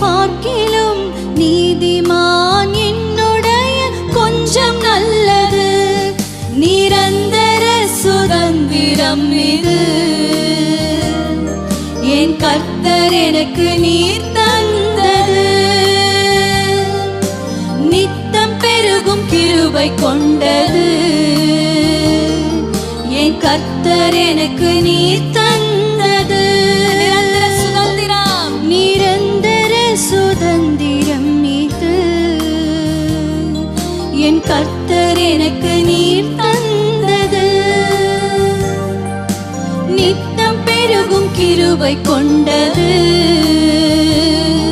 பார்க்கிலும் நீதிமான் என்னுடைய கொஞ்சம் நல்லது. நிரந்தர சுதந்திரம் இது என் கர்த்தர் எனக்கு நீர் தந்தது. நித்தம் பெருகும் கிருபை கொண்டது என் கர்த்தர் எனக்கு நீர் தந்தது. நிரந்தர சுதந்திரம் இது என் கர்த்தர் எனக்கு நீர் தந்தது. நித்தம் பெருகும் கிருபை கொண்டது